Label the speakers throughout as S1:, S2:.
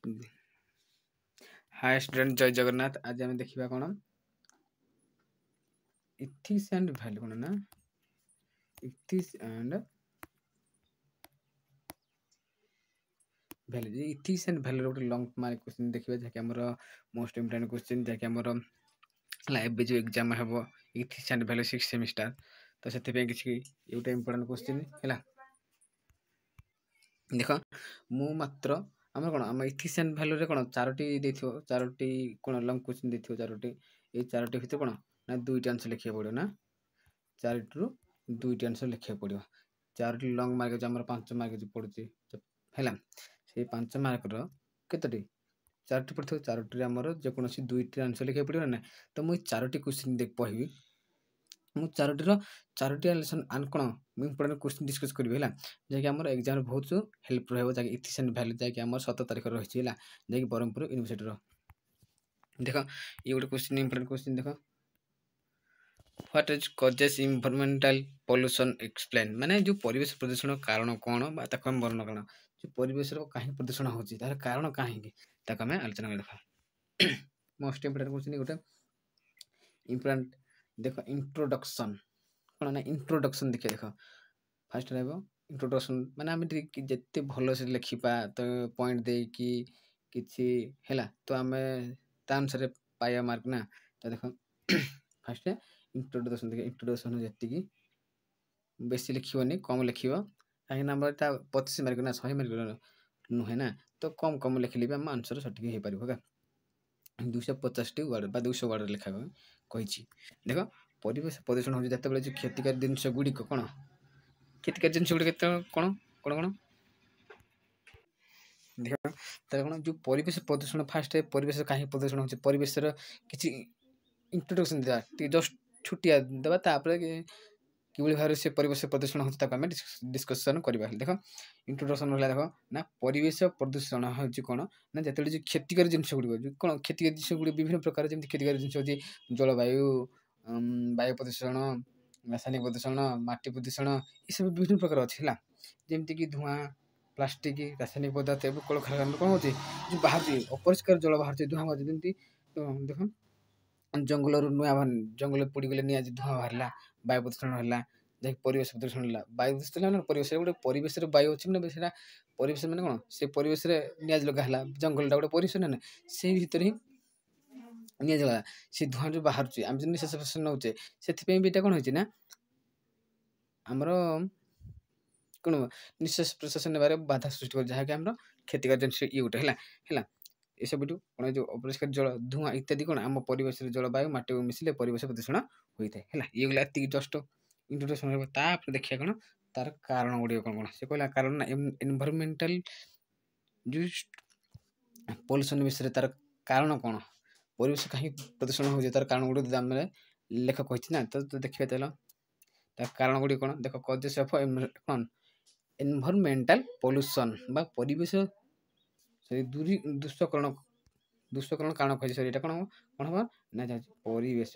S1: Hi student, जय जगन्नाथ। आज आम देखा कौन इथिक्स एंड वैल्यू कौन ना ethics and value ethics and value गोटे लंग मार्क क्वेश्चन देखिए जहाँकि आमर मोस्ट इम्पोर्टेंट क्वेश्चन जहाँकि आमर लाइव जो एग्जाम हम ethics and value 6th semester तो से किसी गोटे इम्पोर्टेंट क्वेश्चन है। देख मु मात्र आम कौन आम इथिक्स एंड वैल्यू रे कौन चारोटी कौन लंग क्वेश्चन देखो चारोटी ये चारोटी भितर कौन ना दुईटा आंसर लिखा पड़ो ना चारोटी दुईटा आंसर लिखा पड़ो चारोटी लंग मार्क जो आम 5 मार्क जो पड़ुची है से 5 मार्कर केतोटी चारोटी पड़े चारोटी आमर जेकोसी दुईट आंसर लिखा पड़ो ना तो मुझे चारोटी क्वेश्चन देख कहबी मु चारोटी कौन इम्पोर्टेंट क्वेश्चन डिस्कस करी है जैसे आम एग्जाम बहुत हेल्प रहा है इथिक्स एंड वैल्यू जैसे आम 7 तारीख रही है जैसे ब्रह्मपुर यूनिवर्सिटी देख ये गोटे क्वेश्चन इम्पोर्टेंट क्वेश्चन देख what is causes environmental pollution explain माने जो परिवेश प्रदूषण कारण कौन हम वर्णन करण जो परिवेश कहीं प्रदूषण होची तार कारण कहीं आम आलोचना कर देखा मोस्ट इम्पोर्टेंट क्वेश्चन गोटे इम्पोर्टेंट देख इंट्रोडक्शन कौन ना इंट्रोडक्शन देखिए देख फास्ट रहा इंट्रोडक्शन माने आम जिते भल से लिखा तो पॉइंट दे कि है तो आम अनुसार पाया मार्क ना तो देख फास्ट इंट्रोडक्शन देखिए इंट्रोडक्शन जी बेसी लिखनी कम लिख कहीं नंबर 25 मार्क ना 100 मार्क नुहे ना तो कम कम लिखले भी आम आंसर सठिक हो पार 250 वर्ड 200 वर्ड लिखा कही देख परिवेश प्रदूषण हो जो क्षतिकारी जिनस गुड़िक कौन क्षतिकारी जिनस गुड़िक कौन कौन कौन देख कौन जो परिवेश प्रदूषण फास्ट परिवेश कहीं प्रदूषण हो परिवेश किसी इंट्रोडक्शन देवा जस्ट छुट्टिया देवा कि भाव से परिवेश प्रदूषण होता आम डिस्कसन करवा देख इंट्रोडक्शन रहा देख ना परिवेश प्रदूषण हो कौन ना जो क्षतिकारी जिनस गुड़िक कौन क्षतिकारी जिनस गुड़िक विभिन्न प्रकार जमी क्षतिकारी जिनस हो जलवायु वायु प्रदूषण रासायनिक प्रदूषण माटी प्रदूषण ये सब विभिन्न प्रकार अच्छी है जमीक धूआं प्लास्टिक रासायनिक पदार्थ एवं कलकारखाना कौन हो जो बाहर अपरिष्कार जल बाहर धूआं बाहर जमी देख जंगल नुआ जंगल पोड़गले नि धूआं बाहर वायु प्रदूषण है जैसे परिवेश प्रदूषण है वायु प्रदूषण परिवेश गोटे परिवेश वायु अच्छी ना परिवेश मैंने कौन से परिवेश नि लगा जंगलटा गोटे परिवेश ना से भीतर ही नि लगा से धूआं जो बाहर आम जो निश्वास प्रश्वास नौचे से कौन हो आमर कौन निश्वास प्रश्वास ने बाधा सृष्टि कर जहाँकि आम क्षतिकारी जिन ये गोटे है ये सब कौन जो अपरिष्कार जल धूआं इत्यादि कौन आम परिवेश जलवायु मटी मिसिले परिवेश प्रदूषण होता है ये गला जस्ट इंट्रोडक्शन देखिए कौन तार कारण गुड़िक कौन कौन से कहला कारण ना एनवायरमेंटल जो पॉल्यूशन विषय तार कारण कौन परिवेश कहीं प्रदूषण हो तार कारण गुड़ आम लेख कही ना तो देखिए चल तार कारण गुड़ी कौन देख कजेस ऑफ कौन एनवायरमेंटल पॉल्यूशन बा परिवेश दूषकरण कारण कही सर कौन कौन हम ना परिवेश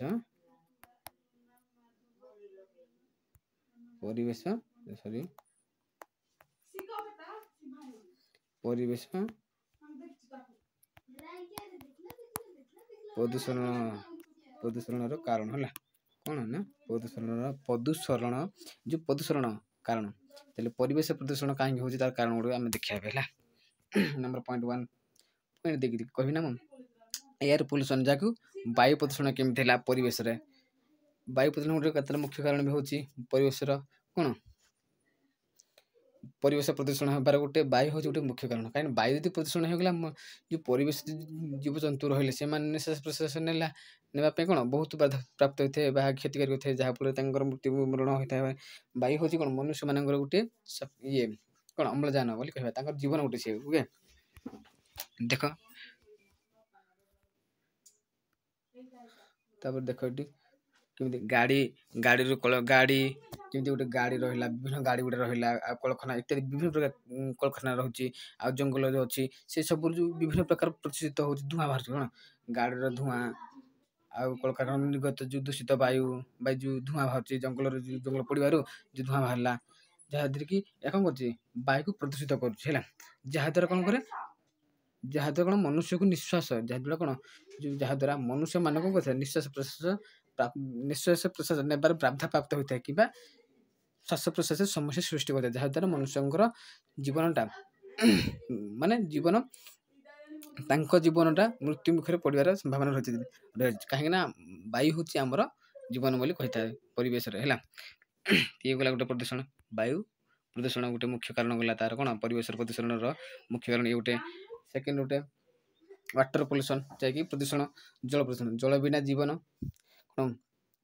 S1: परिवेश सॉरी परिवेश प्रदूषण प्रदूषण कारण है कौन ना प्रदूषण जो प्रदूषण कारण परिवेश प्रदूषण कहीं हो तार कारण गुड़ आम देखा नंबर पॉइंट 1 पॉइंट देखिए कह ना एयर पोल्यूशन जहाँ वायु प्रदूषण केमती है परिवेश वायु प्रदूषण गोटे केत मुख्य कारण भी होची परिवेश कौन परिवेश प्रदूषण होबार गोटे वायु हूँ गोटे मुख्य कारण कहीं वायु यदि प्रदूषण होगा जो परिवेश जीवजंतु रही से निश्वास प्रश्वास नापी कौन बहुत बाधा प्राप्त होता है क्षतिकारी होता है जहाँफल मृत्युवरण होता है वायु हूँ कौन मनुष्य मान गोटे ये कौन अम्लजान बोली कह जीवन गोटे सी ओके देख देख ये कमी गाड़ी गाड़ी गाड़ी जमी गोटे गाड़ी रहा विभिन्न गाड़ी गुड़ा रहा कलखाना इत्यादि विभिन्न प्रकार कलखाना रोचे आ जंगल जो अच्छी से सब जो विभिन्न प्रकार प्रदूषित हो धूआं बाहर कौन गाड़ी धूआं आउ कलखाना निर्गत जो दूषित वायु जो धूआं बाहर जंगल जंगल पड़ार जो धूआं बाहर जहाँद्वारा कि कौन कर वायु को प्रदूषित कर जहाँद्वारा कौन कै ଯାହାଦ୍ୱାରା କ'ଣ ମନୁଷ୍ୟକୁ ନିଶ୍ୱାସ, ଯାହାଦ୍ୱାରା କ'ଣ ଯାହାଦ୍ୱାରା ମନୁଷ୍ୟମାନଙ୍କ କଥା ନିଶ୍ୱାସ ପ୍ରଶ୍ୱାସ ନେବାର ବାଧାପ୍ରାପ୍ତ ହୋଇଥାଏ କିମ୍ବା ଶ୍ୱାସ ପ୍ରଶ୍ୱାସରେ ସମସ୍ୟା ସୃଷ୍ଟି କରିଥାଏ, ଯାହାଦ୍ୱାରା ମନୁଷ୍ୟଙ୍କର ଜୀବନଟା ମାନେ ତାଙ୍କ ଜୀବନଟା ମୃତ୍ୟୁ ମୁଖରେ ପଡ଼ିବାର ସମ୍ଭାବନା ରହିଛି। କାହିଁକିନା ବାୟୁ ହେଉଛି ଆମର ଜୀବନ ବୋଲି କହିଥାଏ ପରିବେଶରେ ହେଲା। ଇଏ ଗଲା ଗୋଟେ ପ୍ରଦୂଷଣ। ବାୟୁ ପ୍ରଦୂଷଣ ଗୋଟେ ମୁଖ୍ୟ କାରଣ ଗଲା ତାର କ'ଣ ପରିବେଶର ପ୍ରଦୂଷଣର ମୁଖ୍ୟ କାରଣ ଇଏ ଗୋଟେ। ସେକେଣ୍ଡ ଗୋଟେ ୱାଟର ପଲ୍ୟୁସନ୍, ଯାହାକି ପ୍ରଦୂଷଣ ଜଳ ପ୍ରଦୂଷଣ। ଜଳ ବିନା ଜୀବନ କ'ଣ,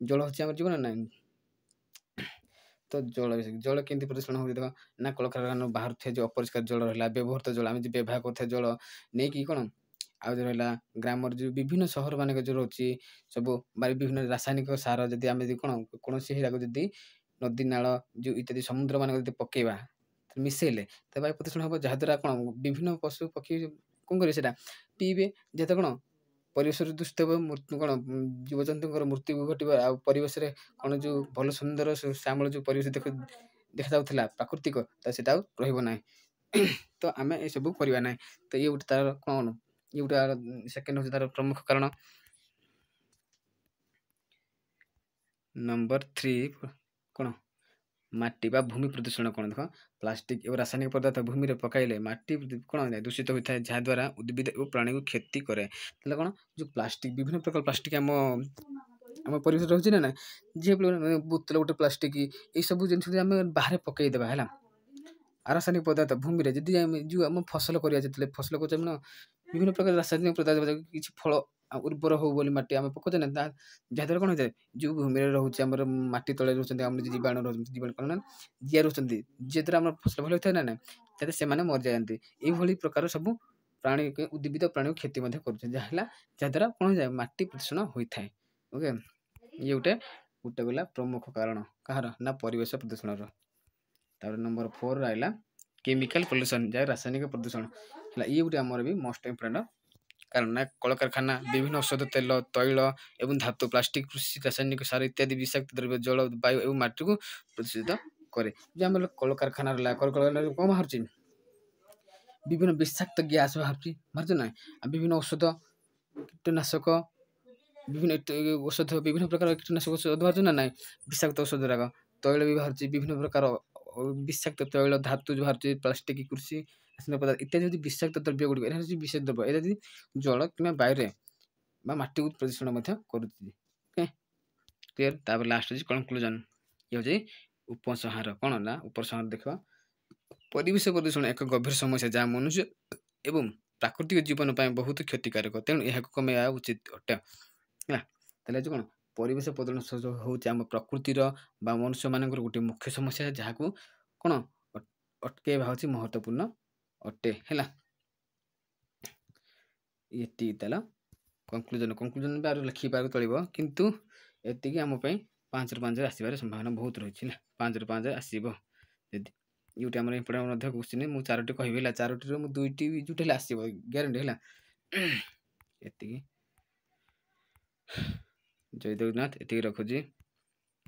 S1: ଜଳ ହେଉଛି ଆମର ଜୀବନ ନାହିଁ। ତ ଜଳ କେମିତି ପ୍ରଦୂଷଣ ହେଉଛି ଦେଖ ନା, କଳକାରଖାନାରୁ ବାହାରୁଥିବା ଯେଉଁ ଅପରିଷ୍କାର ଜଳ ରହିଲା, ବ୍ୟବହୃତ ଜଳ ଆମେ ଯେଉଁ ବ୍ୟବହାର କରୁଥିବା ଜଳ ନେଇକି କ'ଣ, ଆଉ ଯେଉଁ ରହିଲା ଗ୍ରାମର ଯେଉଁ ବିଭିନ୍ନ ସହର ମାନଙ୍କ ଯେଉଁ ରହୁଛି ସବୁ ବିଭିନ୍ନ ରାସାୟନିକ ସାର ଯଦି ଆମେ କ'ଣ କୌଣସି ହେରାକୁ ଯଦି ନଦୀ ନାଳ ଯେଉଁ ଇତ୍ୟାଦି ସମୁଦ୍ର ମାନଙ୍କ ଯଦି ପକେଇବା ମିଶେଇଲେ ତ ବାୟୁ ପ୍ରଦୂଷଣ ହେବ, ଯାହାଦ୍ୱାରା କ'ଣ ବିଭିନ୍ନ ପଶୁ ପକ୍ଷୀ କ'ଣ କରିବେ ସେଇଟା ପିଇବେ, ଯେହେତୁ କ'ଣ ପରିବେଶରେ ଦୂଷିତ ହେବ, କ'ଣ ଜୀବଜନ୍ତୁଙ୍କର ମୃତ୍ୟୁ ଘଟିବ। ଆଉ ପରିବେଶରେ କ'ଣ ଯେଉଁ ଭଲ ସୁନ୍ଦର ଶ୍ୟାମଳ ଯେଉଁ ପରିବେଶ ଦେଖାଯାଉଥିଲା ପ୍ରାକୃତିକ, ତ ସେଇଟା ଆଉ ରହିବ ନାହିଁ। ତ ଆମେ ଏସବୁ କରିବା ନାହିଁ। ତ ଇଏ ଗୋଟେ ତାର କ'ଣ, ଇଏ ଗୋଟେ ସେକେଣ୍ଡ ହେଉଛି ତାର ପ୍ରମୁଖ କାରଣ। ନମ୍ବର 3 କ'ଣ, ମାଟି ବା ଭୂମି ପ୍ରଦୂଷଣ। କ'ଣ ଦେଖ, ପ୍ଲାଷ୍ଟିକ ଏବଂ ରାସାୟନିକ ପଦାର୍ଥ ଭୂମିରେ ପକାଇଲେ ମାଟି କ'ଣ ଦୂଷିତ ହୋଇଥାଏ, ଯାହାଦ୍ୱାରା ଉଦ୍ଭିଦ ଓ ପ୍ରାଣୀକୁ କ୍ଷତି କରେ। ତାହେଲେ କ'ଣ, ଯେଉଁ ପ୍ଲାଷ୍ଟିକ ବିଭିନ୍ନ ପ୍ରକାର ପ୍ଲାଷ୍ଟିକ ଆମ ପରିବେଶରେ ରହୁଛି ନା ନାହିଁ, ଯିଏ ବୋତଲ ଗୋଟେ ପ୍ଲାଷ୍ଟିକ, ଏଇସବୁ ଜିନିଷ ଯଦି ଆମେ ବାହାରେ ପକାଇଦେବା ହେଲା, ରାସାୟନିକ ପଦାର୍ଥ ଭୂମିରେ ଯଦି ଆମେ ଯେଉଁ ଆମ ଫସଲ କରିବା, ଯେତେବେଳେ ଫସଲ କରୁଛେ ଆମେ ବିଭିନ୍ନ ପ୍ରକାର ରାସାୟନିକ ପଦାର୍ଥ କିଛି ଫଳ ଉର୍ବର ହଉ ବୋଲି ମାଟି ଆମେ ପକାଉଛେ ନା, ଯାହାଦ୍ୱାରା କ'ଣ ହୋଇଥାଏ, ଯେଉଁ ଭୂମିରେ ରହୁଛି ଆମର ମାଟି ତଳେ ରହୁଛନ୍ତି ଆମର ଜୀବାଣୁ ରହୁଛନ୍ତି, ଜୀବାଣୁ କ'ଣ ନା ଜିଆ ରହୁଛନ୍ତି, ଯାହାଦ୍ୱାରା ଆମର ଫସଲ ଭଲ ହୋଇଥାଏ ନା ନାହିଁ, ତାହେଲେ ସେମାନେ ମରିଯାଆନ୍ତି। ଏଇଭଳି ପ୍ରକାର ସବୁ ପ୍ରାଣୀ ଉଦ୍ଭିଦ ପ୍ରାଣୀକୁ କ୍ଷତି ମଧ୍ୟ କରୁଛନ୍ତି, ଯାହାଦ୍ୱାରା କ'ଣ ହୋଇଥାଏ, ମାଟି ପ୍ରଦୂଷଣ ହୋଇଥାଏ। ଓକେ, ଇଏ ଗୋଟେ ଗଲା ପ୍ରମୁଖ କାରଣ କାହାର ନା ପରିବେଶ ପ୍ରଦୂଷଣର। ତାପରେ ନମ୍ବର 4 ରହିଲା କେମିକାଲ ପଲ୍ୟୁସନ୍, ଯାହା ରାସାୟନିକ ପ୍ରଦୂଷଣ ହେଲା। ଇଏ ଗୋଟେ ଆମର ବି ମୋଷ୍ଟ ଇମ୍ପୋର୍ଟାଣ୍ଟ କାରଣ ନା, କଳକାରଖାନା ବିଭିନ୍ନ ଔଷଧ ତେଲ ତୈଳ ଏବଂ ଧାତୁ ପ୍ଲାଷ୍ଟିକ କୃଷି ରାସାୟନିକ ସାର ଇତ୍ୟାଦି ବିଷାକ୍ତ ଦ୍ରବ୍ୟ ଜଳ ବାୟୁ ଏବଂ ମାଟିକୁ ପ୍ରଦୂଷିତ କରେ। ଯେ ଆମର କଳକାରଖାନା ରହିଲା, କଳକାରଖାନାରେ କ'ଣ ବାହାରୁଛି, ବିଭିନ୍ନ ବିଷାକ୍ତ ଗ୍ୟାସ ବାହାରୁଛି ନାହିଁ, ଆଉ ବିଭିନ୍ନ ଔଷଧ କୀଟନାଶକ ବିଭିନ୍ନ ପ୍ରକାର କୀଟନାଶକ ଔଷଧ ବାହାରୁଛି ନା ନାହିଁ, ବିଷାକ୍ତ ଔଷଧ ଗୁଡ଼ାକ, ତୈଳ ବି ବାହାରୁଛି, ବିଭିନ୍ନ ପ୍ରକାର ବିଷାକ୍ତ ତୈଳ ଧାତୁ ବାହାରୁଛି, ପ୍ଲାଷ୍ଟିକ କୃଷି ରାସାୟନିକ ପଦାର୍ଥ ଇତ୍ୟାଦି ହେଉଛି ବିଷାକ୍ତ ଦ୍ରବ୍ୟ ଗୁଡ଼ିକ। ଏହା ହେଉଛି ବିଷାକ୍ତ ଦ୍ରବ୍ୟ, ଏହା ଯଦି ଜଳ କିମ୍ବା ବାୟୁରେ ବା ମାଟିକୁ ପ୍ରଦୂଷଣ ମଧ୍ୟ କରୁଛି। Okay, clear. ତାପରେ ଲାଷ୍ଟ ହେଉଛି କନକ୍ଲୁଜନ, ଇଏ ହେଉଛି ଉପସଂହାର। କ'ଣ ନା, ଉପସଂହାର ଦେଖିବା, ପରିବେଶ ପ୍ରଦୂଷଣ ଏକ ଗଭୀର ସମସ୍ୟା ଯାହା ମନୁଷ୍ୟ ଏବଂ ପ୍ରାକୃତିକ ଜୀବନ ପାଇଁ ବହୁତ କ୍ଷତିକାରକ, ତେଣୁ ଏହାକୁ କମାଇବା ଉଚିତ ଅଟେ ହେଲା। ତାହେଲେ କ'ଣ, ପରିବେଶ ପ୍ରଦୂଷଣ ହେଉଛି ଆମ ପ୍ରକୃତିର ବା ମନୁଷ୍ୟମାନଙ୍କର ଗୋଟେ ମୁଖ୍ୟ ସମସ୍ୟା, ଯାହାକୁ କ'ଣ ଅଟକାଇବା ହେଉଛି ମହତ୍ୱପୂର୍ଣ୍ଣ ଅଟେ ହେଲା। ଏତିକି ତାହେଲେ କନକ୍ଲୁଜନ ବି ଆହୁରି ଲେଖିବାକୁ ଚଳିବ, କିନ୍ତୁ ଏତିକି ଆମ ପାଇଁ 5ରୁ 5 ଆସିବାର ସମ୍ଭାବନା ବହୁତ ରହିଛି ହେଲା। 5ରୁ 5 ଆସିବ ଯଦି ଇଉଟି ଆମର ଇମ୍ପୋର୍ଟାଣ୍ଟ ମଧ୍ୟ କ୍ୱେଶ୍ଚିନ୍। ମୁଁ 4ଟି କହିବି ହେଲା, 4ଟିରୁ ମୁଁ 2ଟି ଯୋଉଠି ହେଲେ ଆସିବ ଗ୍ୟାରେଣ୍ଟି ହେଲା। ଏତିକି, ଜୟ ଜଗନ୍ନାଥ, ଏତିକି ରଖୁଛି।